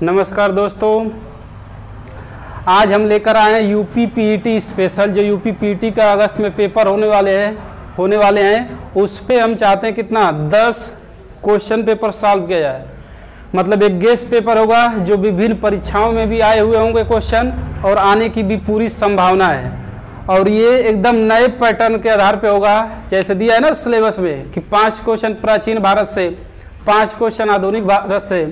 नमस्कार दोस्तों, आज हम लेकर आए हैं यूपी पीईटी स्पेशल। जो यूपी पीईटी का अगस्त में पेपर होने वाले हैं उस पे हम चाहते हैं कितना 10 क्वेश्चन पेपर सॉल्व किया जाए। मतलब एक गेस्ट पेपर होगा जो विभिन्न परीक्षाओं में भी आए हुए होंगे क्वेश्चन और आने की भी पूरी संभावना है। और ये एकदम नए पैटर्न के आधार पे होगा, जैसे दिया है ना सिलेबस में कि 5 क्वेश्चन प्राचीन भारत से, 5 क्वेश्चन आधुनिक भारत से,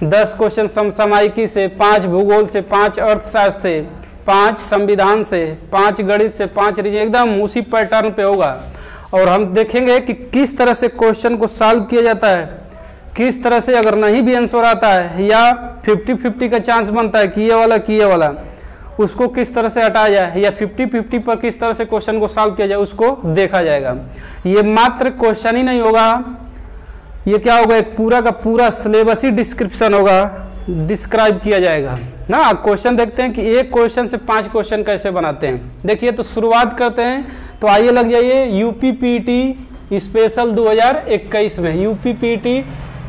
10 क्वेश्चन समसामयिकी से, 5 भूगोल से, 5 अर्थशास्त्र से, 5 संविधान से, 5 गणित से, 5 रीजन, एकदम उसी पैटर्न पे होगा। और हम देखेंगे कि किस तरह से क्वेश्चन को सॉल्व किया जाता है, किस तरह से अगर नहीं भी आंसर आता है या 50-50 का चांस बनता है कि ये वाला उसको किस तरह से हटाया जाए या 50-50 पर किस तरह से क्वेश्चन को सॉल्व किया जाए उसको देखा जाएगा। ये मात्र क्वेश्चन ही नहीं होगा, ये क्या होगा, एक पूरा का पूरा सिलेबस ही डिस्क्रिप्शन होगा, डिस्क्राइब किया जाएगा ना। क्वेश्चन देखते हैं कि एक क्वेश्चन से 5 क्वेश्चन कैसे बनाते हैं। देखिए तो शुरुआत करते हैं, तो आइए लग जाइए यूपी पीईटी स्पेशल 2021 में, यूपी पीईटी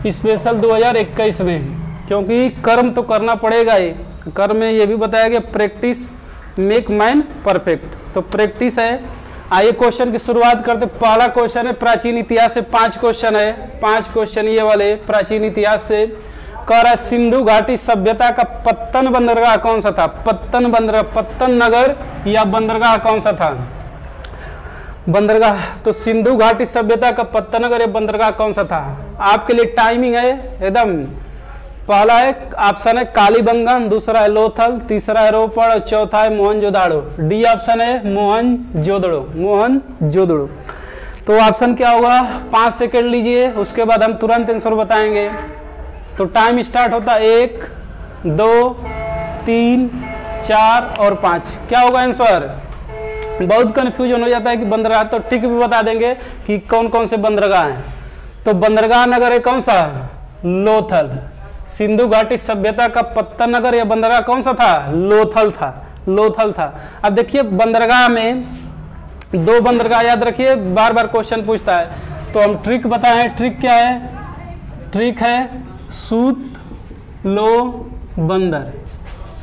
स्पेशल 2021 में, क्योंकि कर्म तो करना पड़ेगा ही। कर्म में ये भी बताया गया प्रैक्टिस मेक मैन परफेक्ट, तो प्रैक्टिस है। आइए क्वेश्चन की शुरुआत करते। पहला क्वेश्चन है प्राचीन इतिहास से, 5 क्वेश्चन है, 5 क्वेश्चन ये वाले प्राचीन इतिहास से। कह रहा है सिंधु घाटी सभ्यता का पत्तन बंदरगाह कौन सा था। पत्तन बंदरगाह, पत्तन नगर या बंदरगाह कौन सा था, बंदरगाह। तो सिंधु घाटी सभ्यता का पत्तन नगर या बंदरगाह कौन सा था। आपके लिए टाइमिंग है एकदम। पहला है ऑप्शन है कालीबंगन, दूसरा है लोथल, तीसरा है रोपड़ और चौथा है मोहनजोदाड़ो। डी ऑप्शन है मोहनजोदड़ो, मोहनजोदड़ो। तो ऑप्शन क्या होगा, 5 सेकंड लीजिए, उसके बाद हम तुरंत आंसर बताएंगे। तो टाइम स्टार्ट होता है 1, 2, 3, 4 और 5। क्या होगा आंसर। बहुत कंफ्यूजन हो जाता है कि बंदरगाह, तो ठीक भी बता देंगे कि कौन कौन से बंदरगाह हैं। तो बंदरगाह नगर है कौन सा, लोथल। सिंधु घाटी सभ्यता का पत्तन नगर या बंदरगाह कौन सा था, लोथल था, लोथल था। अब देखिए बंदरगाह में 2 बंदरगाह याद रखिए, बार बार क्वेश्चन पूछता है। तो हम ट्रिक बताएं, ट्रिक क्या है, ट्रिक है सूत लो बंदर,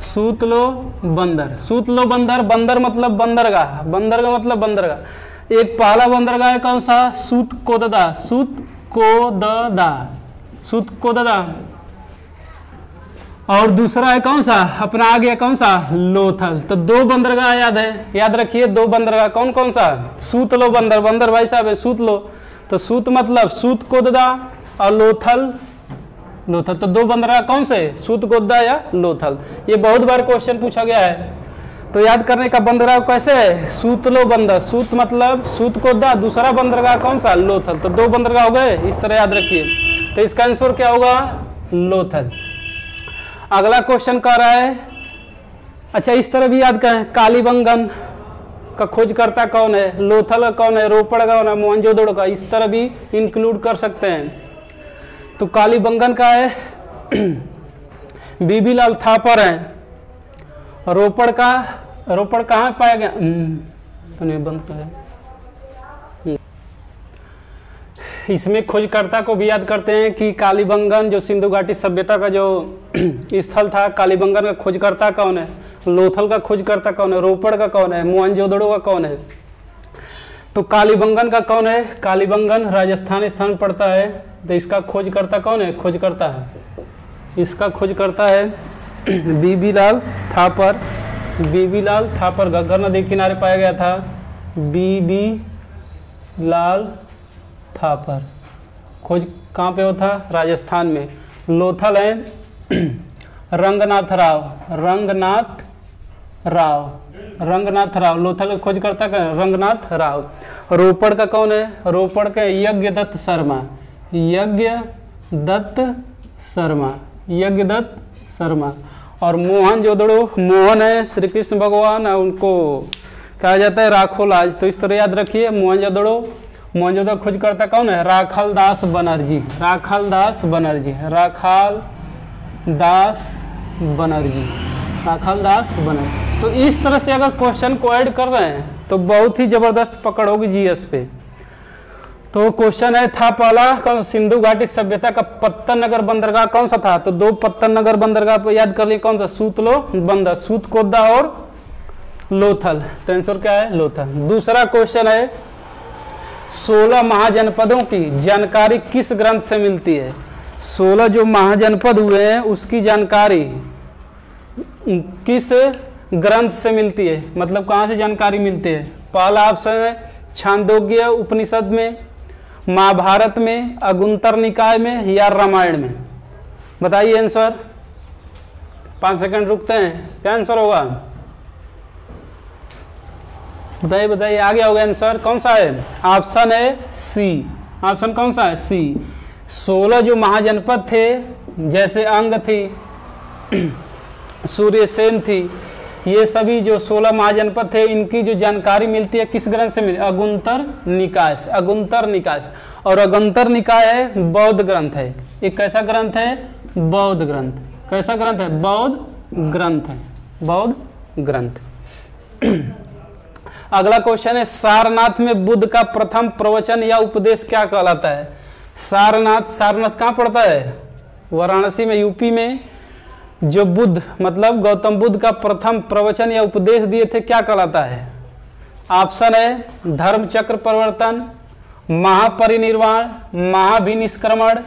सूत लो बंदर, सूत लो बंदर। बंदर मतलब बंदरगाह, बंदरगाह मतलब बंदरगाह। एक पहला बंदरगाह है कौन सा, सूतकोददा, सूतकोददा, सूतकोददा। और दूसरा है कौन सा, अपना आ गया कौन सा, लोथल। तो 2 बंदरगाह याद है, याद रखिए 2 बंदरगाह कौन कौन सा, सूत लो बंदर, बंदर भाई साहब है सूत लो। तो सूत मतलब सूतकोददा और लोथल, लोथल। तो 2 बंदरगाह कौन से, सूतकोददा या लोथल। ये बहुत बार क्वेश्चन पूछा गया है। तो याद करने का बंदरगाह कैसे है, सूत लो बंदर, सूत मतलब सूतकोददा, दूसरा बंदरगाह कौन सा, लोथल। तो 2 बंदरगाह हो गए, इस तरह याद रखिए। तो इसका आंसर क्या होगा, लोथल। अगला क्वेश्चन कह रहा है, अच्छा इस तरह भी याद करें, कालीबंगन का खोजकर्ता कौन है, लोथल का कौन है, रोपड़ का कौन है, मोहनजोदड़ो का, इस तरह भी इंक्लूड कर सकते हैं। तो कालीबंगन का है बीबीलाल थापर है। रोपड़ का, रोपड़ कहाँ पाया गया, बंद कर। इसमें खोजकर्ता को भी याद करते हैं कि कालीबंगन जो सिंधु घाटी सभ्यता का जो स्थल था, कालीबंगन का खोजकर्ता कौन है, लोथल का खोजकर्ता कौन है, रोपड़ का कौन है, मोहनजोदड़ो का कौन है। तो कालीबंगन का कौन है, कालीबंगन राजस्थान स्थान पड़ता है। तो इसका खोजकर्ता कौन है, खोजकर्ता है, इसका खोजकर्ता है बीबीलाल थापर। बीबीलाल थापर घग्गर नदी के किनारे पाया गया था, बीबीलाल थापर। खोज कहाँ पे होता, राजस्थान में। लोथल है रंगनाथ राव, रंगनाथ राव, रंगनाथ राव। लोथल का खोजकर्ता का रंगनाथ राव। रोपड़ का कौन है, रोपड़ के यज्ञदत्त शर्मा, यज्ञदत्त शर्मा, यज्ञदत्त शर्मा। और मोहनजोदड़ो, मोहन है श्री कृष्ण भगवान, उनको कहा जाता है राखोलाज। तो इस तरह याद रखिए मोहनजोदड़ो। मोहनजोदड़ो खोजकर्ता कौन है, राखालदास बनर्जी, राखालदास बनर्जी, राखालदास बनर्जी, राखालदास बनर्जी। तो इस तरह से अगर क्वेश्चन को ऐड कर रहे हैं तो बहुत ही जबरदस्त पकड़ होगी जीएस पे। तो क्वेश्चन है, था पहला सिंधु घाटी सभ्यता का पत्तन नगर बंदरगाह कौन सा था? तो दो पत्तन नगर बंदरगाह पर याद कर लिए, कौन सा? सूतलो बंदर, सूतकोदा और लोथल। तो आंसर क्या है? लोथल। दूसरा क्वेश्चन है, 16 महाजनपदों की जानकारी किस ग्रंथ से मिलती है? 16 जो महाजनपद हुए हैं उसकी जानकारी किस ग्रंथ से मिलती है? मतलब कहाँ से जानकारी मिलती है? पहला ऑप्शन है छांदोग्य उपनिषद में, महाभारत में, अगुंतर निकाय में या रामायण में। बताइए आंसर। 5 सेकंड रुकते हैं, क्या आंसर होगा? बताइए बताइए, आगे होगा आंसर। कौन सा है? ऑप्शन है सी। ऑप्शन कौन सा है? सी। 16 जो महाजनपद थे, जैसे अंग थी, सूर्यसेन थी, ये सभी जो 16 महाजनपद थे, इनकी जो जानकारी मिलती है किस ग्रंथ से मिलती है? अगुंतर निकाय से। अगुंतर निकाय से। और अगुंतर निकाय है बौद्ध ग्रंथ है। एक कैसा ग्रंथ है? बौद्ध ग्रंथ। कैसा ग्रंथ है? बौद्ध ग्रंथ है। बौद्ध ग्रंथ। अगला क्वेश्चन है, सारनाथ में बुद्ध का प्रथम प्रवचन या उपदेश क्या कहलाता है? सारनाथ, सारनाथ कहाँ पड़ता है? वाराणसी में, यूपी में। जो बुद्ध मतलब गौतम बुद्ध का प्रथम प्रवचन या उपदेश दिए थे, क्या कहलाता है? ऑप्शन है धर्म चक्र परिवर्तन, महापरिनिर्वाण, महाभिनिष्क्रमण,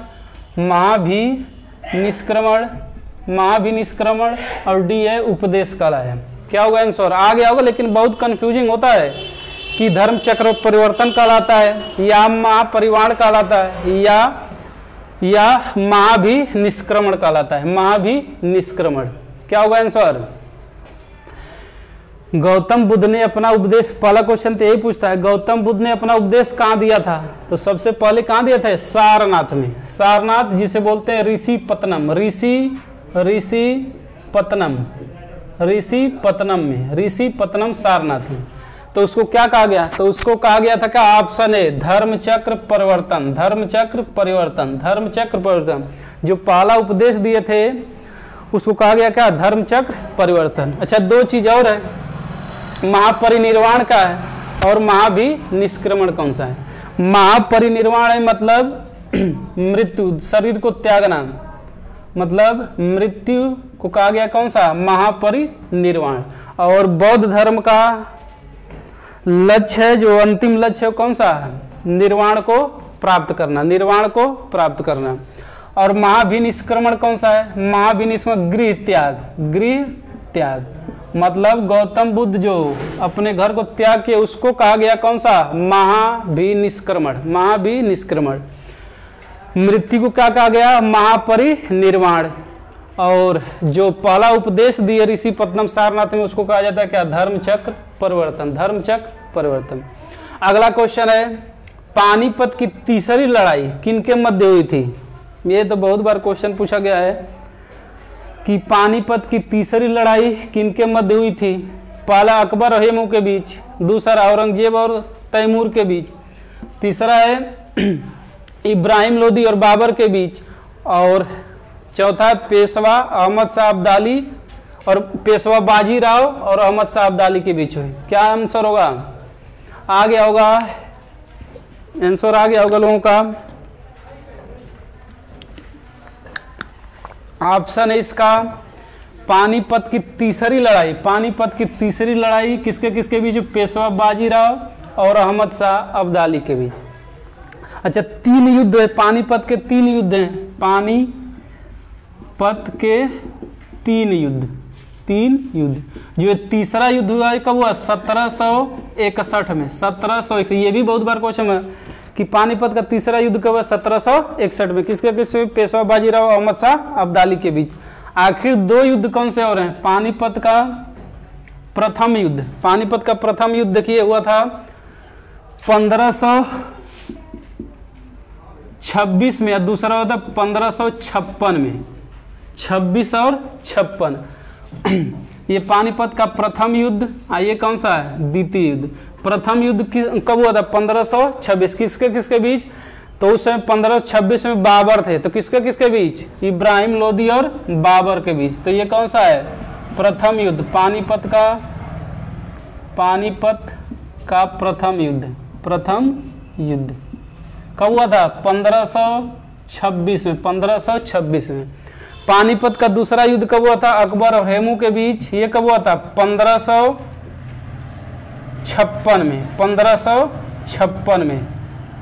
महाभिनिष्क्रमण और डी है उपदेश काला है। क्या होगा आंसर? आगे होगा, लेकिन बहुत कंफ्यूजिंग होता है कि धर्म चक्र परिवर्तन कहलाता है या महापरिवार कहलाता है या महाभिनिष्क्रमण कहलाता है। महाभिनिष्क्रमण। क्या होगा आंसर? गौतम बुद्ध ने अपना उपदेश, पहला क्वेश्चन तो यही पूछता है, गौतम बुद्ध ने अपना उपदेश कहाँ दिया था? तो सबसे पहले कहाँ दिया था? सारनाथ में। सारनाथ जिसे बोलते हैं ऋषिपत्तनम। ऋषिपत्तनम में, ऋषिपत्तनम सारनाथ में। तो उसको क्या कहा गया? तो उसको कहा गया था क्या? ऑप्शन है धर्मचक्र परिवर्तन। धर्मचक्र परिवर्तन। धर्मचक्र परिवर्तन जो पहला उपदेश दिए थे उसको कहा गया क्या? धर्मचक्र परिवर्तन। अच्छा, दो चीज और है, महापरिनिर्वाण का है और महाभिनिष्क्रमण कौन सा है? महापरिनिर्वाण है मतलब मृत्यु, शरीर को त्यागना, मतलब मृत्यु को कहा गया कौन सा? महापरिनिर्वाण। और बौद्ध धर्म का लक्ष्य है, जो अंतिम लक्ष्य है कौन सा? निर्वाण को प्राप्त करना। निर्वाण को प्राप्त करना। और महाभिनिष्क्रमण कौन सा है? महाभिनिष्क्रमण गृह त्याग। गृह त्याग मतलब गौतम बुद्ध जो अपने घर को त्याग किए उसको कहा गया कौन सा? महाभिनिष्क्रमण। महाभिनिष्क्रमण। मृत्यु को क्या कहा गया? महापरिनिर्वाण। और जो पहला उपदेश दिए ऋषिपत्तनम सारनाथ में उसको कहा जाता है क्या? धर्मचक्र परिवर्तन। धर्मचक्र परिवर्तन। अगला क्वेश्चन है, पानीपत की तीसरी लड़ाई किनके मध्य हुई थी? ये तो बहुत बार क्वेश्चन पूछा गया है कि पानीपत की तीसरी लड़ाई किनके मध्य हुई थी? पहला अकबर और हेमू के बीच, दूसरा औरंगजेब और तैमूर के बीच, तीसरा है इब्राहिम लोदी और बाबर के बीच, और चौथा पेशवा अहमद शाह अब्दाली और पेशवा बाजीराव और अहमद शाह अब्दाली के बीच हुई। क्या आंसर होगा? आ गया होगा आंसर, आ गया होगा लोगों का। ऑप्शन है इसका पानीपत की तीसरी लड़ाई। पानीपत की तीसरी लड़ाई किसके किसके बीच? पेशवा बाजीराव और अहमद शाह अब्दाली के बीच। अच्छा, 3 युद्ध है पानीपत के, 3 युद्ध हैं पानीपत के, 3 युद्ध। जो तीसरा युद्ध हुआ है कब हुआ? 1761 में। 1761। ये भी बहुत बार क्वेश्चन है कि पानीपत का तीसरा युद्ध कब हुआ? 1761 में। किसके किसके? पेशवा बाजीराव और अहमद शाह अब्दाली के बीच। आखिर 2 युद्ध कौन से और हैं? पानीपत का प्रथम युद्ध। पानीपत का प्रथम युद्ध देखिए हुआ था 1526 में, और दूसरा हुआ था 1556 में। 26 और 56 ये पानीपत का प्रथम युद्ध। ये कौन सा है? द्वितीय युद्ध। प्रथम युद्ध कब हुआ था? 1526। किसके किसके बीच? तो उस समय 1526 में बाबर थे, तो किसके किसके बीच? इब्राहिम लोदी और बाबर के बीच। तो ये कौन सा है? प्रथम युद्ध। पानीपत का प्रथम युद्ध। प्रथम युद्ध। कब हुआ था? 1526 में, 1526 में। पानीपत का दूसरा युद्ध कब हुआ था? अकबर और हेमू के बीच, ये कब हुआ था? 1556 में, 1556 में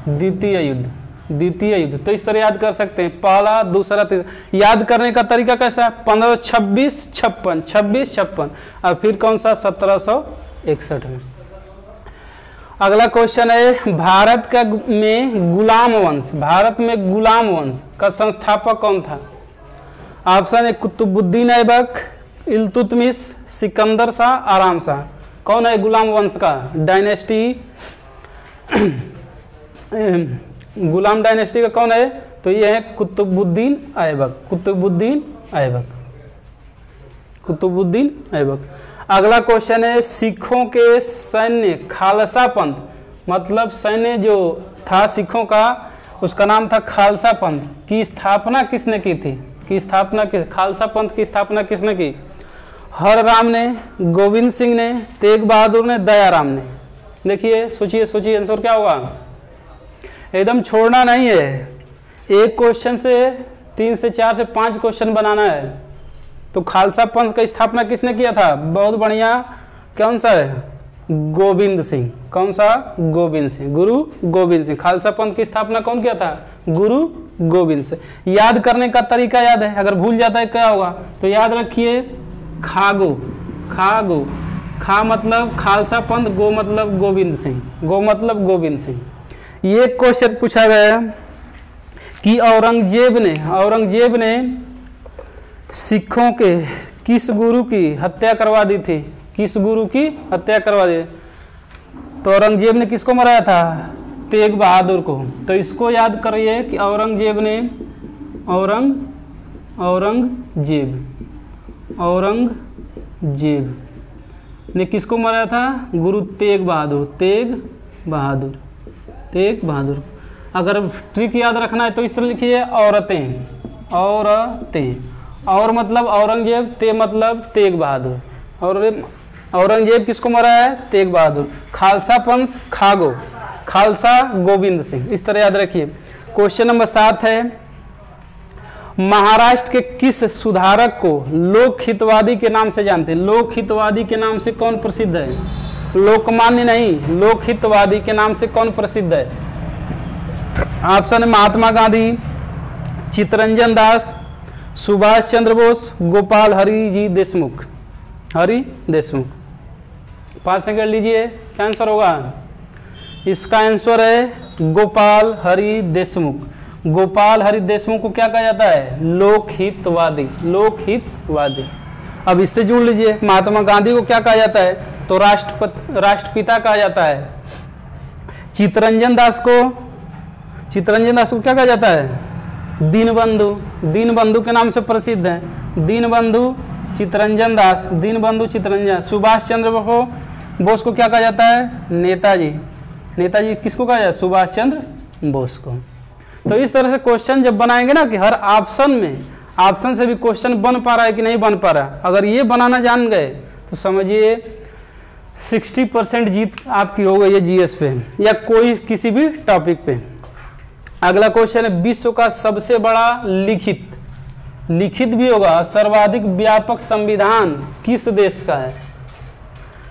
द्वितीय युद्ध, द्वितीय युद्ध। तो इस तरह याद कर सकते हैं, पहला, दूसरा, तीसरा। याद करने का तरीका कैसा है? 1526, 56, 26, 56 और फिर कौन सा? 1761 में। अगला क्वेश्चन है, भारत में गुलाम वंश, भारत में गुलाम वंश का संस्थापक कौन था? ऑप्शन है कुतुबुद्दीन ऐबक, इल्तुतमिश, सिकंदर शाह, आराम शाह। कौन है गुलाम वंश का डायनेस्टी? गुलाम डायनेस्टी का कौन है? तो ये है कुतुबुद्दीन ऐबक, कुतुबुद्दीन ऐबक, कुतुबुद्दीन ऐबक। अगला क्वेश्चन है, सिखों के सैन्य खालसा पंथ, मतलब सैन्य जो था सिखों का, उसका नाम था खालसा पंथ, की स्थापना किसने की थी? की स्थापना किस, खालसा पंथ की स्थापना किसने की? हर राम ने, गोविंद सिंह ने, तेग बहादुर ने, दयाराम ने। देखिए, सोचिए सोचिए आंसर क्या होगा। एकदम छोड़ना नहीं है, एक क्वेश्चन से 3 से 4 से 5 क्वेश्चन बनाना है। तो खालसा पंथ की स्थापना किसने किया था? बहुत बढ़िया, कौन सा है? गोविंद सिंह। कौन सा? गोविंद सिंह, गुरु गोविंद सिंह। खालसा पंथ की स्थापना कौन किया था? गुरु गोविंद सिंह। याद करने का तरीका याद है, अगर भूल जाता है क्या होगा? तो याद रखिए, खागो, खागो, खा मतलब खालसा पंथ, गो मतलब गोविंद सिंह, गो मतलब गोविंद सिंह। ये क्वेश्चन पूछा गया कि औरंगजेब ने सिखों के किस गुरु की हत्या करवा दी थी? किस गुरु की हत्या करवा दी? तो औरंगजेब ने किसको मराया था? तेग बहादुर को। तो इसको याद करिए कि औरंगजेब ने किसको मराया था? गुरु तेग बहादुर, तेग बहादुर, तेग बहादुर। अगर ट्रिक याद रखना है तो इस तरह लिखिए, औरतें, औरतें, और मतलब औरंगजेब, ते मतलब तेग बहादुर, और औरंगजेब किसको मरा है? तेग बहादुर। खालसा पंथ खागो, खालसा गोविंद सिंह। इस तरह याद रखिए। क्वेश्चन नंबर 7 है, महाराष्ट्र के किस सुधारक को लोक हितवादी के नाम से जानते हैं? लोक हितवादी के नाम से कौन प्रसिद्ध है? लोकमान्य नहीं, लोक हितवादी के नाम से कौन प्रसिद्ध है? ऑप्शन है महात्मा गांधी, चित्तरंजन दास, सुभाष चंद्र बोस, गोपाल हरि जी देशमुख, हरि देशमुख। 5 सेकंड लीजिए, क्या आंसर होगा? इसका आंसर है गोपाल हरि देशमुख। गोपाल हरि देशमुख को क्या कहा जाता है? लोकहितवादी, लोकहितवादी। अब इससे जुड़ लीजिए, महात्मा गांधी को क्या कहा जाता है? तो राष्ट्रपिता कहा जाता है। चित्तरंजन दास को क्या कहा जाता है? दीनबंधु, दीनबंधु के नाम से प्रसिद्ध है। दीनबंधु चित्तरंजन दास, दीनबंधु चित्तरंजन। सुभाष चंद्र बोस को क्या कहा जाता है? नेताजी। नेताजी किसको कहा जाए? सुभाष चंद्र बोस को। तो इस तरह से क्वेश्चन जब बनाएंगे ना, कि हर ऑप्शन में, ऑप्शन से भी क्वेश्चन बन पा रहा है कि नहीं बन पा रहा, अगर ये बनाना जान गए तो समझिए 60% जीत आपकी हो गई है जीएस पे या कोई किसी भी टॉपिक पे। अगला क्वेश्चन है, विश्व का सबसे बड़ा लिखित, लिखित भी होगा, सर्वाधिक व्यापक संविधान किस देश का है?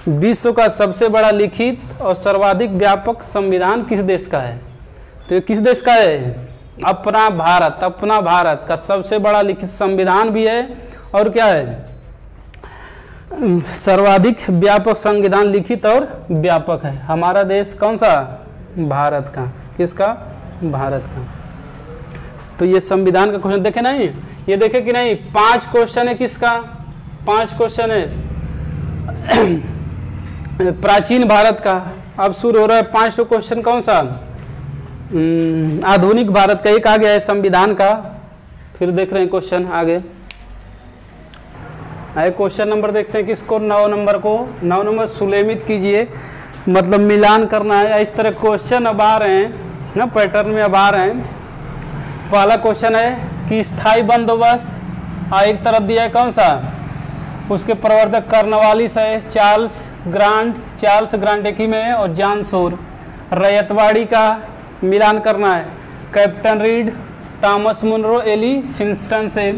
विश्व का सबसे बड़ा लिखित और सर्वाधिक व्यापक संविधान किस देश का है? तो किस देश का है? अपना भारत। अपना भारत का सबसे बड़ा लिखित संविधान भी है और क्या है? सर्वाधिक व्यापक संविधान लिखित और व्यापक है। हमारा देश कौन सा? भारत का। किसका? भारत का। तो ये संविधान का क्वेश्चन देखे नहीं, ये देखे कि नहीं? 5 क्वेश्चन है किसका? 5 क्वेश्चन है प्राचीन भारत का। अब शुरू हो रहा है 5 क्वेश्चन। कौन सा? आधुनिक भारत का एक आ गया है, संविधान का। फिर देख रहे हैं क्वेश्चन आगे। आए क्वेश्चन नंबर देखते हैं किसको? 9 नंबर को। 9 नंबर सुलेमित कीजिए, मतलब मिलान करना है। इस तरह क्वेश्चन अब आ रहे हैं ना, पैटर्न में अब आ रहे हैं। पहला क्वेश्चन है कि स्थायी बंदोबस्त एक तरफ दिया है, कौन सा? उसके प्रवर्तक कर्नवालिस है, चार्ल्स ग्रांट एक ही में है, और जॉन सोर। रैयतवाड़ी का मिलान करना है। Captain Reid, Thomas Munro, Elphinstone से।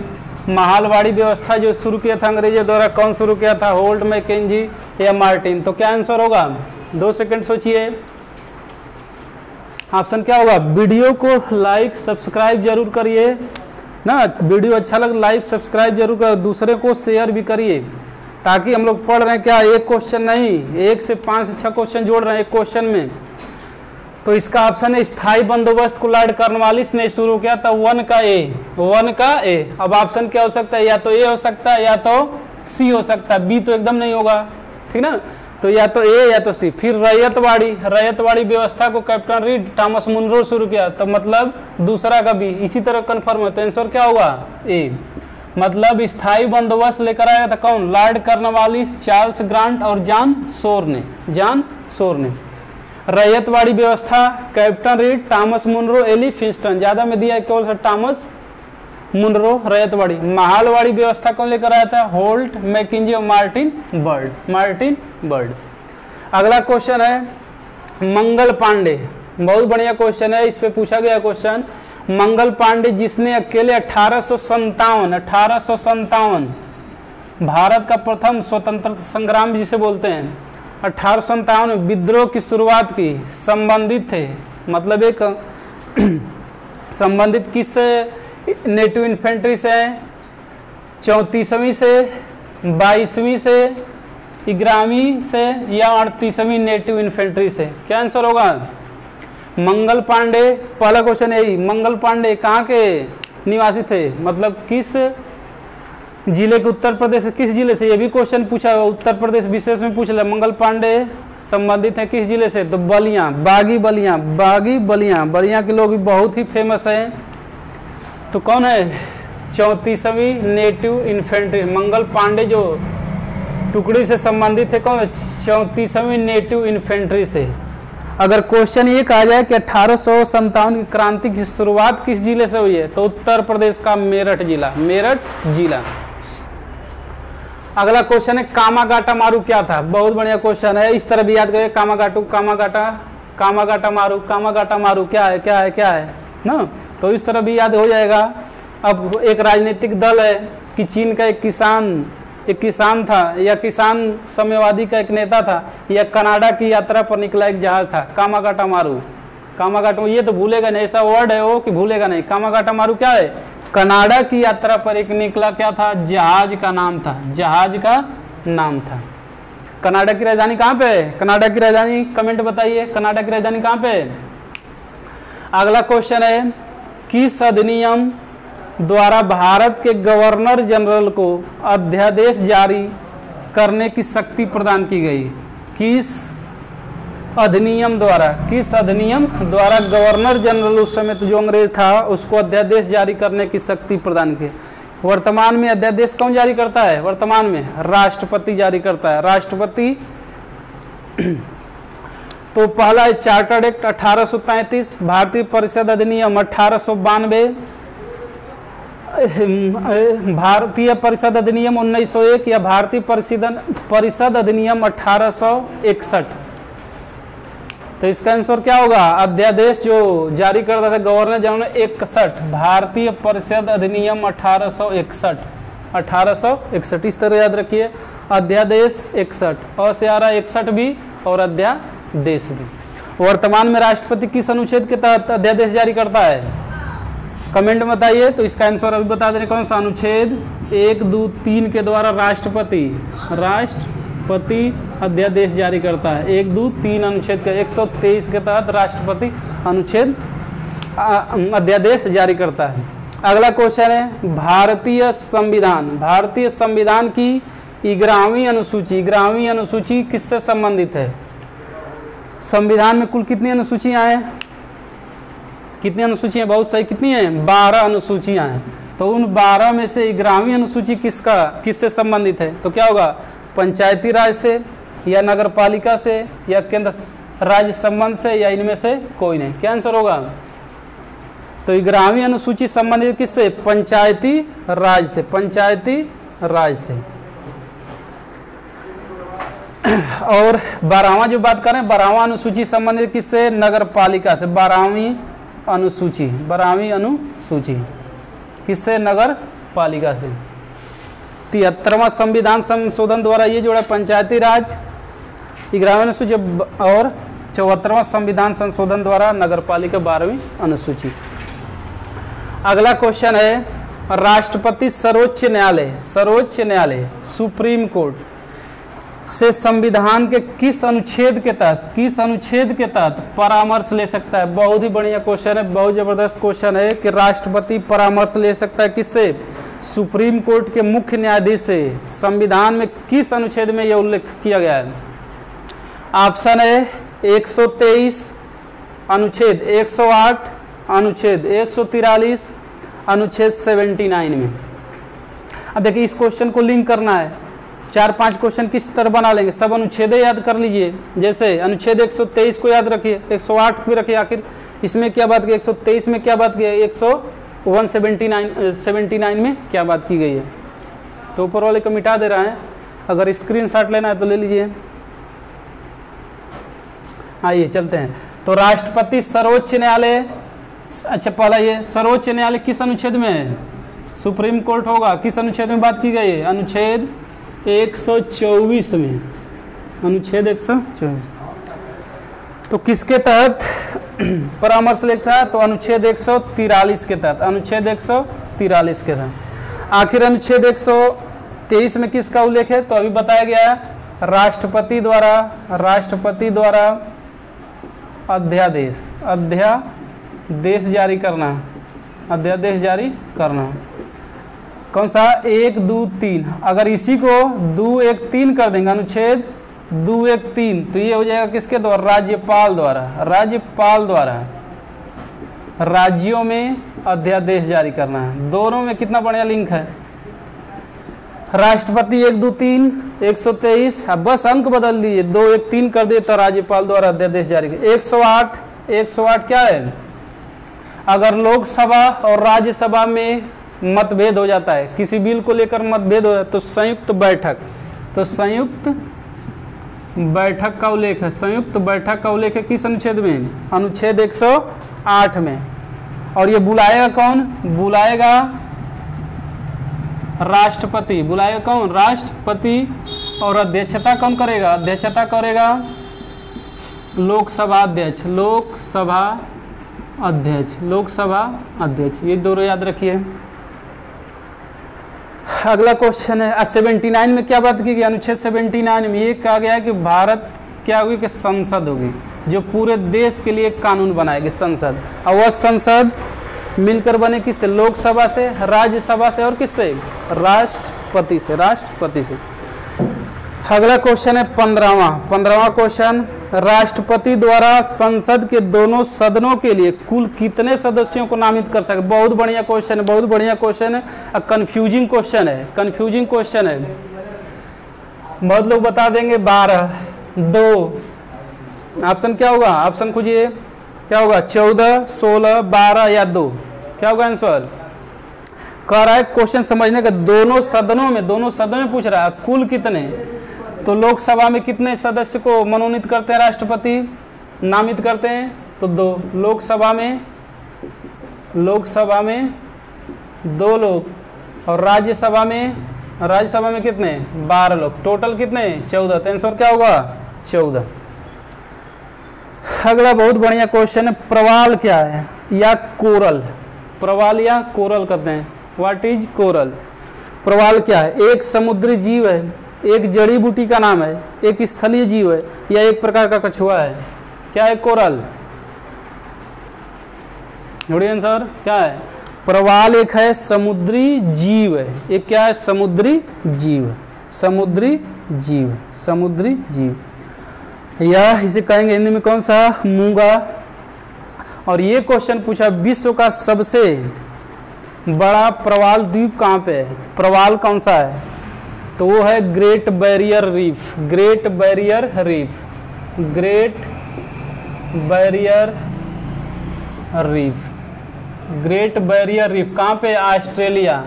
महालवाड़ी व्यवस्था जो शुरू किया था अंग्रेजों द्वारा, कौन शुरू किया था? होल्ट, मैकेंजी या मार्टिन। तो क्या आंसर होगा? 2 सेकंड सोचिए, ऑप्शन क्या होगा? वीडियो को लाइक सब्सक्राइब जरूर करिए ना, वीडियो अच्छा लगे लाइक सब्सक्राइब जरूर कर, दूसरे को शेयर भी करिए, ताकि हम लोग पढ़ रहे हैं क्या, एक क्वेश्चन नहीं, 1 से 5 से 6 क्वेश्चन जोड़ रहे हैं एक क्वेश्चन में। तो इसका ऑप्शन है स्थायी बंदोबस्त को लॉर्ड कॉर्नवालिस ने शुरू किया था। 1 का ए। अब ऑप्शन क्या हो सकता है? या तो ए हो सकता है या तो सी हो सकता है, बी तो एकदम नहीं होगा, ठीक ना। तो या तो ए या तो सी। फिर रैयतवाड़ी व्यवस्था को कैप्टन रीड, टॉमस मुनरो शुरू किया, तो मतलब दूसरा का बी। इसी तरह कन्फर्म है, तो आंसर क्या होगा? ए। मतलब स्थायी बंदोबस्त लेकर आया था कौन? लॉर्ड कॉर्नवालिस, चार्ल्स ग्रांट और जॉन शोर ने। रैयतवाड़ी व्यवस्था captain Reid, Thomas Munro, Elphinstone. ज्यादा में दिया है केवल टॉमस मुनरो रैयतवाड़ी। महालवाड़ी व्यवस्था कौन लेकर आया था? होल्ट, मैकेंजी और मार्टिन बर्ड। अगला क्वेश्चन है मंगल पांडे, बहुत बढ़िया क्वेश्चन है, इस पे पूछा गया क्वेश्चन। मंगल पांडे जिसने अकेले 1857 भारत का प्रथम स्वतंत्रता संग्राम जिसे बोलते हैं, 1857 में विद्रोह की शुरुआत की, संबंधित थे, मतलब एक संबंधित किस नेटिव इन्फेंट्री से? 34वीं से, 22वीं से, 11वीं से या 38वीं नेटिव इन्फेंट्री से। क्या आंसर होगा? मंगल पांडे, पहला क्वेश्चन यही, मंगल पांडे कहाँ के निवासी थे, मतलब किस जिले के? उत्तर प्रदेश, किस जिले से? ये भी क्वेश्चन पूछा, उत्तर प्रदेश विशेष में पूछ लिया। मंगल पांडे संबंधित है किस जिले से? तो बलिया, बागी बलिया के लोग भी बहुत ही फेमस है। तो कौन है? 34वीं नेटिव इन्फेंट्री। मंगल पांडे जो टुकड़ी से संबंधित है कौन? 34वीं नेटिव इन्फेंट्री से। अगर क्वेश्चन ये कहा जाए कि 1857 की क्रांति की शुरुआत किस जिले से हुई है, तो उत्तर प्रदेश का मेरठ जिला। अगला क्वेश्चन है कामागाटा मारू क्या था? बहुत बढ़िया क्वेश्चन है, इस तरह भी याद करिए। कामागाटा मारू क्या है ना, तो इस तरह भी याद हो जाएगा। अब एक राजनीतिक दल है कि चीन का एक किसान था, या किसान साम्यवादी का एक नेता था, या कनाडा की यात्रा पर निकला एक जहाज था। कामागाटा मारू, ये तो भूलेगा नहीं, ऐसा वर्ड है वो कि भूलेगा नहीं। कामागाटा मारू क्या है? कनाडा की यात्रा पर एक निकला क्या था? जहाज का नाम था। कनाडा की राजधानी कहाँ पे है? कनाडा की राजधानी कमेंट बताइए, कनाडा की राजधानी कहाँ पे है? अगला क्वेश्चन है किस अधिनियम द्वारा भारत के गवर्नर जनरल को अध्यादेश जारी करने की शक्ति प्रदान की गई? किस अधिनियम द्वारा गवर्नर जनरल उस समय तो जो अंग्रेज था उसको अध्यादेश जारी करने की शक्ति प्रदान की? वर्तमान में अध्यादेश कौन जारी करता है? वर्तमान में राष्ट्रपति जारी करता है, राष्ट्रपति। तो पहला है चार्टर्ड एक्ट 1833, भारतीय परिषद अधिनियम 1892, भारतीय परिषद अधिनियम 1901 या भारतीय परिषद अधिनियम 1861। तो इसका आंसर क्या होगा? अध्यादेश जो जारी करता था गवर्नर जनरल 61, भारतीय परिषद अधिनियम 1861। इस तरह याद रखिए, अध्यादेश 61, और से आ रहा 61 भी और अध्यादेश भी। वर्तमान में राष्ट्रपति किस अनुच्छेद के तहत अध्यादेश जारी करता है? कमेंट बताइए। तो इसका आंसर अभी बता दें, कौन सा अनुच्छेद 1, 2, 3 के द्वारा राष्ट्रपति अध्यादेश जारी करता है। 1, 2, 3 अनुच्छेद के 123 के तहत राष्ट्रपति अनुच्छेद अध्यादेश जारी करता है। अगला क्वेश्चन है भारतीय संविधान की 11वीं अनुसूची किससे संबंधित है? संविधान में कुल कितनी अनुसूचियां हैं? बहुत सही, कितनी हैं? 12 अनुसूचियां हैं। तो उन 12 में से 11वीं अनुसूची किससे संबंधित है? तो क्या होगा? पंचायती राज से या नगर पालिका से या केंद्र राज्य संबंध से या इनमें से कोई नहीं। क्या आंसर होगा? तो 11वीं अनुसूची संबंधित किससे? पंचायती राज से। और 12वां जो बात करें, 12वां अनुसूची संबंधित किससे? नगर पालिका से। 12वीं अनुसूची किससे? नगर पालिका से। 73वां संविधान संशोधन द्वारा ये जोड़ा पंचायती राज। 11वीं अनुसूची और 74वां संविधान संशोधन द्वारा नगर पालिका 12वीं अनुसूची। अगला क्वेश्चन है, राष्ट्रपति सर्वोच्च न्यायालय सुप्रीम कोर्ट से संविधान के किस अनुच्छेद के तहत परामर्श ले सकता है? बहुत ही बढ़िया क्वेश्चन है, बहुत जबरदस्त क्वेश्चन है कि राष्ट्रपति परामर्श ले सकता है किससे? सुप्रीम कोर्ट के मुख्य न्यायाधीश से। संविधान में किस अनुच्छेद में यह उल्लेख किया गया है? ऑप्शन है 123, अनुच्छेद 108, अनुच्छेद 143, अनुच्छेद 79 में। अब देखिए इस क्वेश्चन को लिंक करना है, 4-5 क्वेश्चन किस तरह बना लेंगे, सब अनुच्छेद याद कर लीजिए। जैसे अनुच्छेद 123 को याद रखिए, 108 भी रखिए, आखिर इसमें क्या बात की, 123 में क्या बात की है, 179 में क्या बात की गई है। तो ऊपर वाले को मिटा दे रहा है, अगर स्क्रीनशॉट लेना है तो ले लीजिए। आइए चलते हैं। तो राष्ट्रपति सर्वोच्च न्यायालय, अच्छा पहला ये सर्वोच्च न्यायालय किस अनुच्छेद में है? सुप्रीम कोर्ट होगा, किस अनुच्छेद में बात की गई है? अनुच्छेद 124 में, अनुच्छेद 124। तो किसके तहत परामर्श लेता है? तो अनुच्छेद 143 के तहत, अनुच्छेद 143 के तहत। आखिर अनुच्छेद 123 में किसका उल्लेख है? तो अभी बताया गया है, राष्ट्रपति द्वारा अध्यादेश जारी करना। कौन सा? 1, 2, 3। अगर इसी को 2, 1, 3 कर देंगे, अनुच्छेद 2, 1, 3, तो ये हो जाएगा किसके द्वारा? राज्यपाल द्वारा राज्यों में अध्यादेश जारी करना है। दोनों में कितना बढ़िया लिंक है। राष्ट्रपति 1, 2, 3, 123, अब बस अंक बदल दिए, 2, 1, 3 कर दिए तो राज्यपाल द्वारा अध्यादेश जारी कर। 108 क्या है? अगर लोकसभा और राज्यसभा में मतभेद हो जाता है, किसी बिल को लेकर मतभेद हो जाता है, तो संयुक्त बैठक का उल्लेख है। संयुक्त बैठक का उल्लेख है किस अनुच्छेद में? अनुच्छेद 108 में। और ये बुलाएगा कौन? बुलाएगा राष्ट्रपति। बुलाएगा कौन? राष्ट्रपति। और अध्यक्षता कौन करेगा? अध्यक्षता करेगा लोकसभा अध्यक्ष। ये दोनों याद रखिए। अगला क्वेश्चन है 79 में क्या बात की गई? अनुच्छेद 79 में ये कहा गया है कि भारत क्या होगी? कि संसद होगी जो पूरे देश के लिए कानून बनाएगी, संसद। और वह संसद मिलकर बने किससे? लोकसभा से, राज्यसभा से और किससे? राष्ट्रपति से। अगला क्वेश्चन है 15वां क्वेश्चन, राष्ट्रपति द्वारा संसद के दोनों सदनों के लिए कुल कितने सदस्यों को नामित कर सके? बहुत बढ़िया क्वेश्चन है, कंफ्यूजिंग क्वेश्चन है। बहुत लोग बता देंगे 12, 2। ऑप्शन क्या होगा? ऑप्शन खोजिए, क्या होगा? 14, 16, 12 या 2? क्या होगा आंसर? कह रहा है क्वेश्चन समझने का, दोनों सदनों में पूछ रहा है कुल कितने। तो लोकसभा में कितने सदस्य को मनोनीत करते हैं राष्ट्रपति, नामित करते हैं? तो 2। लोकसभा में 2 लोग, और राज्यसभा में कितने? 12 लोग। टोटल कितने? 14। तो आंसर क्या होगा? 14। अगला बहुत बढ़िया क्वेश्चन है, प्रवाल क्या है या कोरल? प्रवाल या कोरल कहते हैं। What is coral? प्रवाल क्या है? एक समुद्री जीव है, एक जड़ी बूटी का नाम है, एक स्थलीय जीव है, या एक प्रकार का कछुआ है? क्या है कोरल? जोड़िए आंसर क्या है? प्रवाल एक है समुद्री जीव है। एक क्या है? समुद्री जीव। या इसे कहेंगे हिंदी में कौन सा? मूंगा। और ये क्वेश्चन पूछा, विश्व का सबसे बड़ा प्रवाल द्वीप कहाँ पे है? प्रवाल कौन सा है? तो वो है great barrier reef. Great barrier reef कहाँ पे? ऑस्ट्रेलिया।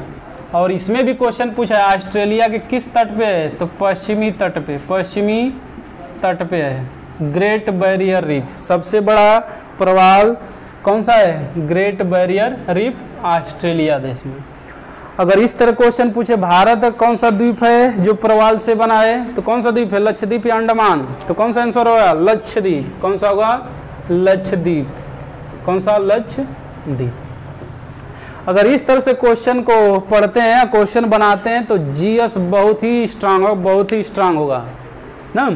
और इसमें भी क्वेश्चन पूछा है ऑस्ट्रेलिया के किस तट पे है? तो पश्चिमी तट पे है। ग्रेट बैरियर रीफ, सबसे बड़ा प्रवाल कौन सा है? ग्रेट बैरियर रीफ, ऑस्ट्रेलिया देश में। अगर इस तरह क्वेश्चन पूछे भारत कौन सा द्वीप है जो प्रवाल से बना है, तो कौन सा द्वीप है? लक्षद्वीप या अंडमान? तो कौन सा आंसर होगा? लक्षद्वीप। कौन सा होगा? लक्षद्वीप। कौन सा? लक्षद्वीप। अगर इस तरह से क्वेश्चन को पढ़ते हैं, क्वेश्चन बनाते हैं, तो जीएस बहुत ही स्ट्रांग होगा, बहुत ही स्ट्रांग होगा ना।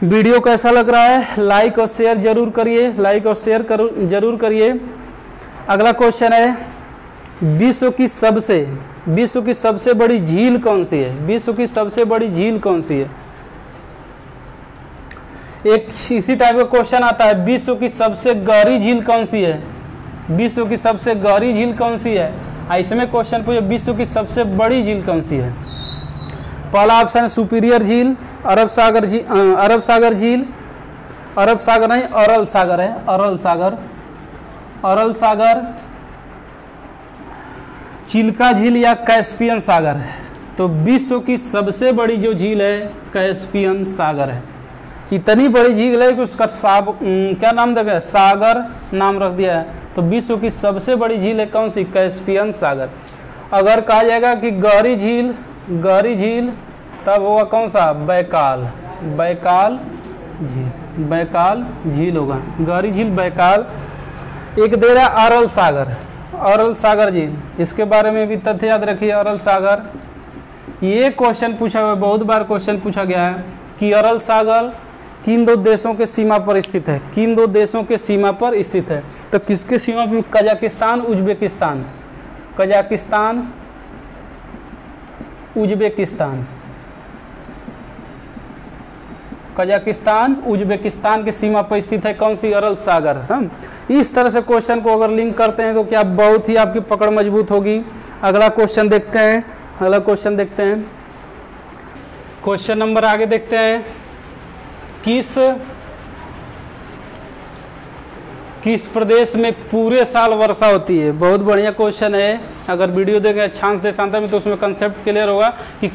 वीडियो कैसा लग रहा है? लाइक और शेयर जरूर करिए, लाइक और शेयर जरूर करिए। अगला क्वेश्चन है, विश्व की सबसे बड़ी झील कौन सी है? विश्व की सबसे बड़ी झील कौन सी है? एक इसी टाइप का क्वेश्चन आता है, विश्व की सबसे गहरी झील कौन सी है? विश्व की सबसे गहरी झील कौन सी है? इसमें क्वेश्चन पूछे विश्व की सबसे बड़ी झील कौन सी है? पहला ऑप्शन है सुपीरियर झील, अरब सागर झील, अरब सागर झील, अरब सागर नहीं, अरल सागर है, अरल सागर, अरल सागर, चिल्का झील या कैस्पियन सागर है। तो विश्व की सबसे बड़ी जो झील है कैस्पियन सागर है। इतनी बड़ी झील है कि उसका क्या नाम दिया? सागर नाम रख दिया है। तो विश्व की सबसे बड़ी झील है कौन सी? कैस्पियन सागर। अगर कहा जाएगा कि गहरी झील, तब होगा कौन सा? बैकाल, बैकाल झील, बैकाल झील होगा, गहरी झील बैकाल। एक दे रहा अरल सागर, अरल सागर झील, इसके बारे में भी तथ्य याद रखिए। अरल सागर, ये क्वेश्चन पूछा हुआ, बहुत बार क्वेश्चन पूछा गया है कि अरल सागर किन दो देशों के सीमा पर स्थित है? किन दो देशों के सीमा पर स्थित है? तो किसके सीमा पर? Kazakhstan, Uzbekistan, Kazakhstan, Uzbekistan, Kazakhstan, Uzbekistan की सीमा पर स्थित है कौन सी? अरल सागर। हम इस तरह से क्वेश्चन को अगर लिंक करते हैं तो क्या बहुत ही आपकी पकड़ मजबूत होगी। अगला क्वेश्चन देखते हैं, अगला क्वेश्चन देखते हैं। क्वेश्चन नंबर आगे देखते हैं, किस प्रदेश में पूरे साल वर्षा होती है? बहुत बढ़िया क्वेश्चन है। अगर वीडियो देखें शांत में तो उसमें कंसेप्ट क्लियर होगा कि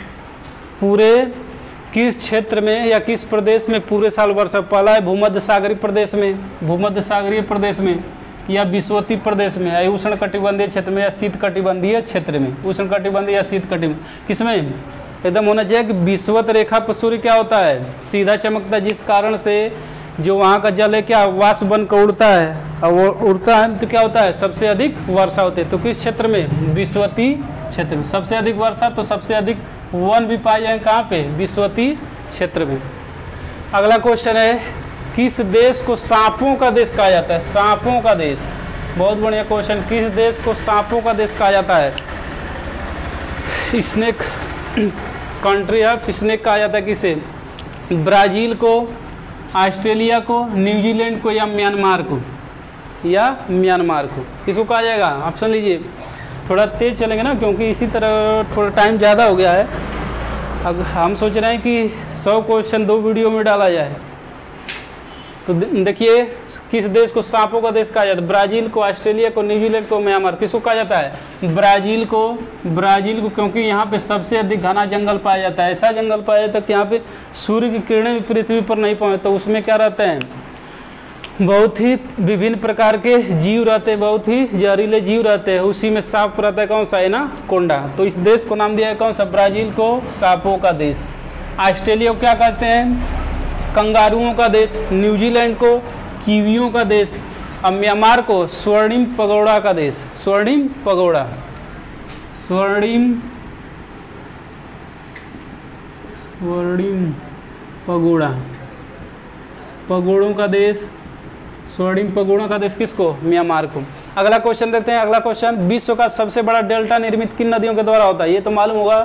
पूरे किस क्षेत्र में या किस प्रदेश में पूरे साल वर्षा। पहला है भूमध्य सागरीय प्रदेश में, भूमध्य सागरीय प्रदेश में, या विषुवतीय प्रदेश में, या उष्ण कटिबंधीय क्षेत्र में, या शीत कटिबंधीय क्षेत्र में। उष्ण कटिबंधीय या शीत कटिबंधीय किसमें एकदम होना चाहिए कि विषुवत रेखा पर सूर्य क्या होता है? सीधा चमकता है, जिस कारण से जो वहाँ का जल है क्या वाष्प बनकर उड़ता है, और वो उड़ता है तो क्या होता है? सबसे अधिक वर्षा होती है। तो किस क्षेत्र में? विषुवतीय क्षेत्र में। सबसे अधिक वर्षा, तो सबसे अधिक वन भी पाए जाएंगे कहाँ पे? विषुवतीय क्षेत्र में। अगला क्वेश्चन है, किस देश को सांपों का देश कहा जाता है? सांपों का देश, बहुत बढ़िया क्वेश्चन। किस देश को सांपों का देश कहा जाता है? स्नेक कंट्री ऑफ स्नेक कहा जाता है किसे? ब्राज़ील को, ऑस्ट्रेलिया को, न्यूजीलैंड को, या म्यांमार को? या म्यांमार को किसको कहा जाएगा? ऑप्शन लीजिए। थोड़ा तेज चलेंगे ना, क्योंकि इसी तरह थोड़ा टाइम ज़्यादा हो गया है। अब हम सोच रहे हैं कि 100 क्वेश्चन 2 वीडियो में डाला जाए। तो देखिए, किस देश को सांपों का देश कहा जाता है? ब्राज़ील को, ऑस्ट्रेलिया को, न्यूजीलैंड को, म्यांमार। किसको कहा जाता है? ब्राज़ील को, ब्राज़ील को, क्योंकि यहाँ पे सबसे अधिक घना जंगल पाया जाता है। ऐसा जंगल पाया जाता है कि यहाँ पे सूर्य की किरणें भी पृथ्वी पर नहीं पहुँचती, तो उसमें क्या रहते हैं? बहुत ही विभिन्न प्रकार के जीव रहते हैं, बहुत ही जहरीले जीव रहते हैं। उसी में सांप रहता है, कौन सा? है ना, कोंडा। तो इस देश को नाम दिया है कौन सा? ब्राज़ील को सांपों का देश। ऑस्ट्रेलिया को क्या कहते हैं? कंगारुओं का देश। न्यूजीलैंड को कीवियों का देश। और म्यांमार को स्वर्णिम पगोड़ा का देश। स्वर्णिम पगोड़ा, स्वर्णिम पगोड़ा, पगोड़ों का देश, स्वर्णिम पगोड़ों का देश किसको? म्यांमार को। अगला क्वेश्चन देखते हैं। अगला क्वेश्चन, विश्व का सबसे बड़ा डेल्टा निर्मित किन नदियों के द्वारा होता है? ये तो मालूम होगा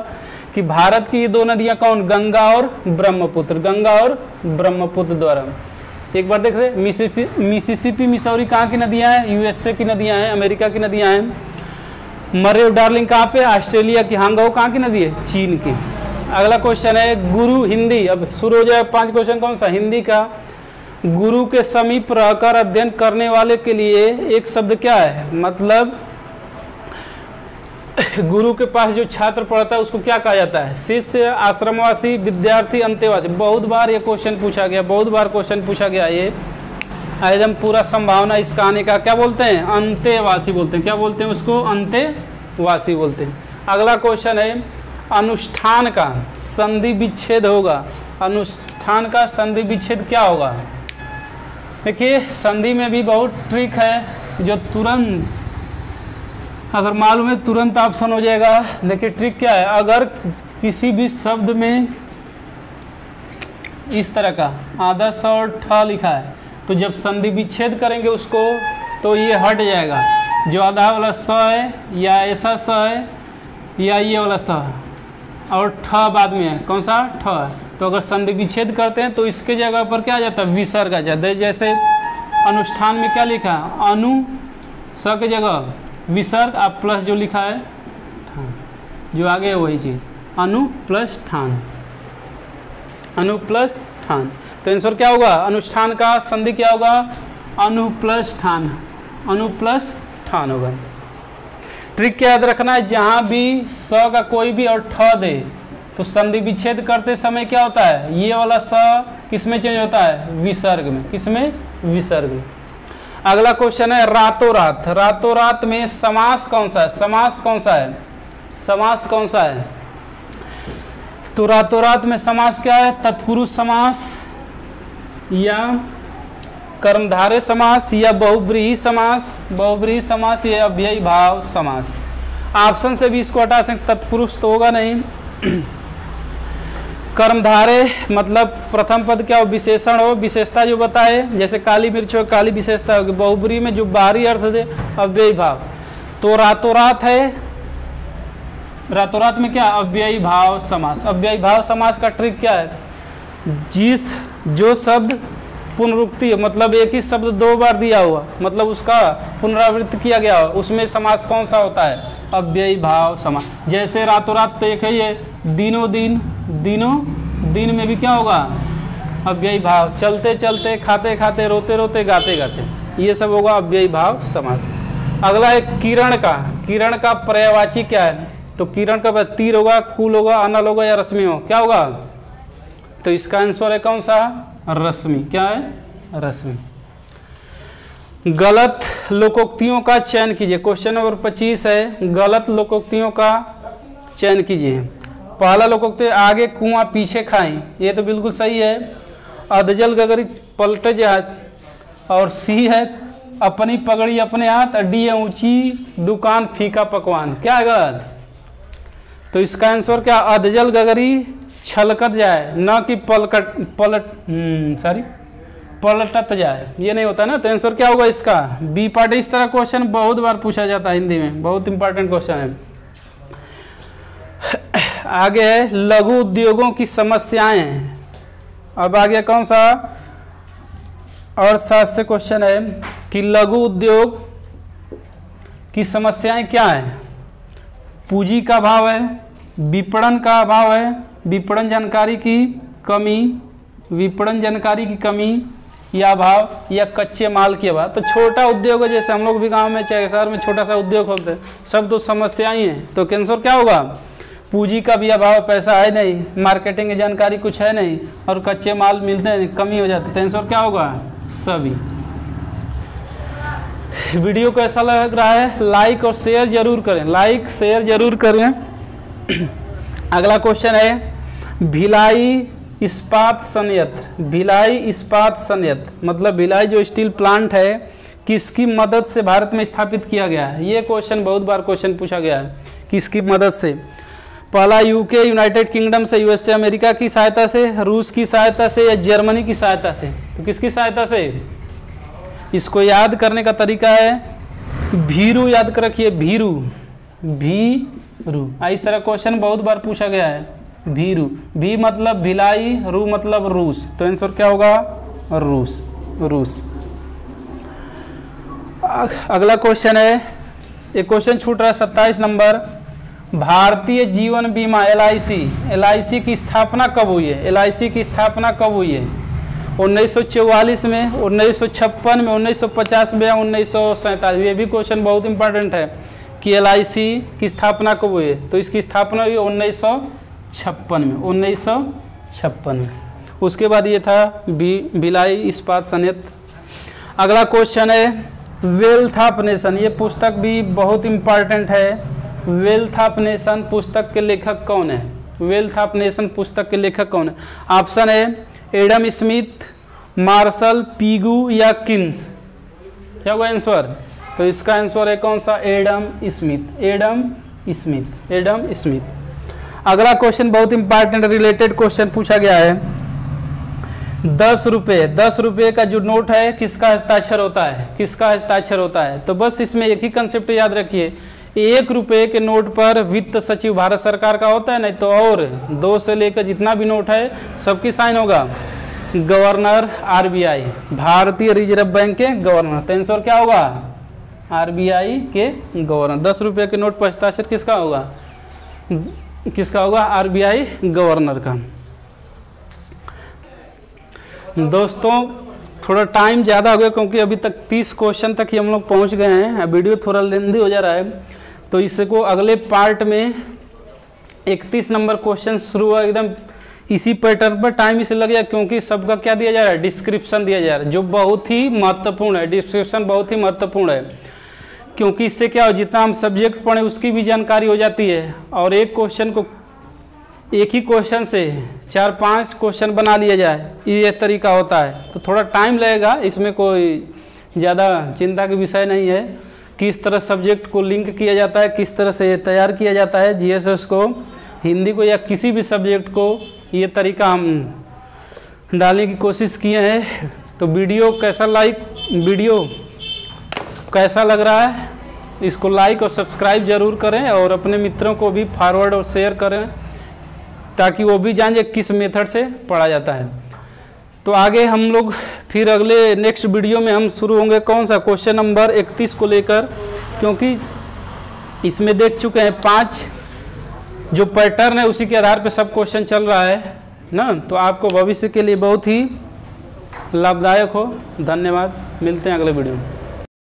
कि भारत की 2 नदियां कौन? गंगा और ब्रह्मपुत्र, गंगा और ब्रह्मपुत्र द्वारा। एक बार देख रहे, मिसिसिपी, मिसौरी कहाँ की नदियां हैं? यूएसए की नदियां हैं, अमेरिका की नदियां हैं। मरे और डार्लिंग कहाँ पे? ऑस्ट्रेलिया की। हांगकांग कहाँ की नदी है? चीन की। अगला क्वेश्चन है, गुरु हिंदी, अब शुरू हो जाए 5 क्वेश्चन, कौन सा? हिंदी का। गुरु के समीप रहकर अध्ययन करने वाले के लिए एक शब्द क्या है? मतलब गुरु के पास जो छात्र पढ़ता है उसको क्या कहा जाता है? शिष्य, आश्रमवासी, विद्यार्थी, अंतेवासी। बहुत बार ये क्वेश्चन पूछा गया, बहुत बार क्वेश्चन पूछा गया। ये एकदम पूरा संभावना इस कहानी का क्या बोलते हैं? अंतेवासी बोलते हैं। क्या बोलते हैं उसको? अंतेवासी बोलते हैं। अगला क्वेश्चन है अनुष्ठान का संधि विच्छेद होगा। अनुष्ठान का संधि विच्छेद क्या होगा? देखिए संधि में भी बहुत ट्रिक है जो तुरंत अगर मालूम है तुरंत ऑप्शन हो जाएगा। देखिए ट्रिक क्या है, अगर किसी भी शब्द में इस तरह का आधा स और ठ लिखा है तो जब संधि विच्छेद करेंगे उसको तो ये हट जाएगा। जो आधा वाला स है या ऐसा स है या ये वाला स और ठ बाद में है, कौन सा? ठ है। तो अगर संधि विच्छेद करते हैं तो इसके जगह पर क्या आ जाता है? विसर्ग आ जाता है। जैसे अनुष्ठान में क्या लिखा है? अनु स के जगह विसर्ग, आप प्लस जो लिखा है ठान, जो आगे है वही चीज़, अनु प्लस ठान, अनु प्लस ठान। तो आंसर क्या होगा? अनुष्ठान का संधि क्या होगा? अनु प्लस ठान, अनु प्लस ठान होगा। ट्रिक क्या याद रखना है, जहाँ भी स का कोई भी और ठ दे तो संधि विच्छेद करते समय क्या होता है? ये वाला स किस में चेंज होता है? विसर्ग में। किस में? विसर्ग में। अगला क्वेश्चन है रातों रात। रातों रात में समास कौन सा है? समास कौन सा है? समास कौन सा है? तो रातों रात में समास क्या है? तत्पुरुष समास या कर्मधारय समास या बहुब्रीहि समास, बहुब्रीहि समास या अव्ययी भाव समास। ऑप्शन से भी इसको हटा सकते, तत्पुरुष तो होगा नहीं। कर्मधारय मतलब प्रथम पद क्या हो? विशेषण हो, विशेषता जो बताए, जैसे काली मिर्च हो, काली विशेषता होगी। बहुब्रीहि में जो बाहरी अर्थ दे, अव्ययी भाव। तो रातों रात है, रातों रात में क्या? अव्ययी भाव समास। अव्ययी भाव समास का ट्रिक क्या है? जो शब्द पुनरुक्ति है, मतलब एक ही शब्द दो बार दिया हुआ, मतलब उसका पुनरावृत्ति किया गया हो, उसमें समास कौन सा होता है? अव्ययी भाव समास। जैसे रातों रात तो एक ही है, दिनों दिन, दिनों दिन में भी क्या होगा? अव्ययी भाव। चलते चलते, खाते खाते, रोते रोते, गाते गाते, ये सब होगा अव्ययी भाव समास। अगला है किरण का। किरण का पर्यायवाची क्या है? तो किरण का तीर होगा, कुल होगा, अनल होगा या रश्मि हो, क्या होगा? तो इसका आंसर है कौन सा? रश्मि। क्या है? रश्मि। गलत लोकोक्तियों का चयन कीजिए। क्वेश्चन नंबर 25 है, गलत लोकोक्तियों का चयन कीजिए। पहला लोकोक्ति, आगे कुआं पीछे खाएं, ये तो बिल्कुल सही है। अधजल गगरी पलटे जहाज। और सी है, अपनी पगड़ी अपने हाथ, डी है, ऊंची दुकान फीका पकवान। क्या है गलत? तो इसका आंसर क्या? अधजल गगरी छलकत जाए, न कि पलटत जाए, ये नहीं होता ना। तो आंसर क्या होगा इसका? B part. इस तरह क्वेश्चन बहुत बार पूछा जाता है हिंदी में, बहुत इंपॉर्टेंट क्वेश्चन है। आगे है लघु उद्योगों की समस्याएं। अब आगे कौन सा? अर्थशास्त्र से क्वेश्चन है कि लघु उद्योग की समस्याएं क्या है? पूंजी का अभाव है, विपणन का अभाव है, विपणन जानकारी की कमी, विपणन जानकारी की कमी या अभाव, या कच्चे माल की अभाव। तो छोटा उद्योग है, जैसे हम लोग भी गांव में चाहे शहर में छोटा सा उद्योग खोलते हैं, सब तो समस्याएं ही हैं। तो कैंसर क्या होगा? पूंजी का भी अभाव, पैसा है नहीं, मार्केटिंग की जानकारी कुछ है नहीं, और कच्चे माल मिलते हैं, कमी हो जाती है। तो आंसर क्या होगा? सभी। वीडियो को ऐसा लग रहा है लाइक और शेयर जरूर करें, लाइक शेयर जरूर करें। अगला क्वेश्चन है भिलाई इस्पात संयंत्र। भिलाई इस्पात संयंत्र मतलब भिलाई जो स्टील प्लांट है, किसकी मदद से भारत में स्थापित किया गया है? ये क्वेश्चन बहुत बार क्वेश्चन पूछा गया है, किसकी मदद से? पहला यूके यूनाइटेड किंगडम से, यूएसए अमेरिका की सहायता से, रूस की सहायता से, या जर्मनी की सहायता से? तो किसकी सहायता से? इसको याद करने का तरीका है भीरू, याद कर रखिए, भीरू, भीरू। इस तरह क्वेश्चन बहुत बार पूछा गया है। भीरू, भी मतलब भिलाई, रू मतलब रूस। तो आंसर क्या होगा? रूस, रूस। अगला क्वेश्चन है, एक क्वेश्चन छूट रहा है 27 नंबर। भारतीय जीवन बीमा LIC की स्थापना कब हुई है? LIC की स्थापना कब हुई है? 1944 में, 1956 में, 1950 में या 1947? ये भी क्वेश्चन बहुत इंपॉर्टेंट है। कि LIC की स्थापना कब हुई है, तो इसकी स्थापना हुई 1956 में, 1956 में। उसके बाद ये था भिलाई इस्पात संयंत्र। अगला क्वेश्चन है वेल्थ ऑफ नेशन, ये पुस्तक भी बहुत इम्पॉर्टेंट है। वेल्थ ऑफ नेशन पुस्तक के लेखक कौन है? वेल्थ ऑफ नेशन पुस्तक के लेखक कौन है? ऑप्शन है एडम स्मिथ, मार्शल, पीगू या किन्स। क्या होगा आंसर? तो इसका आंसर है कौन सा? Adam Smith, Adam Smith, Adam Smith. अगला क्वेश्चन बहुत इंपॉर्टेंट रिलेटेड क्वेश्चन पूछा गया है। 10 रुपये का जो नोट है किसका हस्ताक्षर होता है? किसका हस्ताक्षर होता है? तो बस इसमें एक ही कंसेप्ट याद रखिए, 1 रुपये के नोट पर वित्त सचिव भारत सरकार का होता है, नहीं तो और 2 से लेकर जितना भी नोट है सबकी साइन होगा गवर्नर RBI, भारतीय रिजर्व बैंक के गवर्नर। तो आंसर क्या होगा? RBI के गवर्नर। 10 रुपये के नोट पर हस्ताक्षर किसका होगा? किसका होगा? RBI गवर्नर का। दोस्तों थोड़ा टाइम ज़्यादा हो गया क्योंकि अभी तक 30 क्वेश्चन तक ही हम लोग पहुँच गए हैं। वीडियो थोड़ा लेंदी हो जा रहा है, तो इसको अगले पार्ट में 31 नंबर क्वेश्चन शुरू हुआ एकदम इसी पैटर्न पर। टाइम इसलिए लग गया क्योंकि सबका क्या दिया जा रहा है? डिस्क्रिप्शन दिया जा रहा है, जो बहुत ही महत्वपूर्ण है। डिस्क्रिप्शन बहुत ही महत्वपूर्ण है क्योंकि इससे क्या हो, जितना हम सब्जेक्ट पढ़ें उसकी भी जानकारी हो जाती है, और एक क्वेश्चन को एक ही क्वेश्चन से 4-5 क्वेश्चन बना लिया जाए, ये तरीका होता है। तो थोड़ा टाइम लगेगा, इसमें कोई ज़्यादा चिंता की विषय नहीं है। किस तरह सब्जेक्ट को लिंक किया जाता है, किस तरह से तैयार किया जाता है GSS को, हिंदी को या किसी भी सब्जेक्ट को, ये तरीका हम डालने की कोशिश किए हैं। तो वीडियो कैसा लग रहा है, इसको लाइक और सब्सक्राइब जरूर करें, और अपने मित्रों को भी फॉरवर्ड और शेयर करें ताकि वो भी जाने किस मेथड से पढ़ा जाता है। तो आगे हम लोग फिर अगले नेक्स्ट वीडियो में हम शुरू होंगे कौन सा? क्वेश्चन नंबर 31 को लेकर, क्योंकि इसमें देख चुके हैं 5 जो पैटर्न है उसी के आधार पे सब क्वेश्चन चल रहा है ना। तो आपको भविष्य के लिए बहुत ही लाभदायक हो। धन्यवाद, मिलते हैं अगले वीडियो में।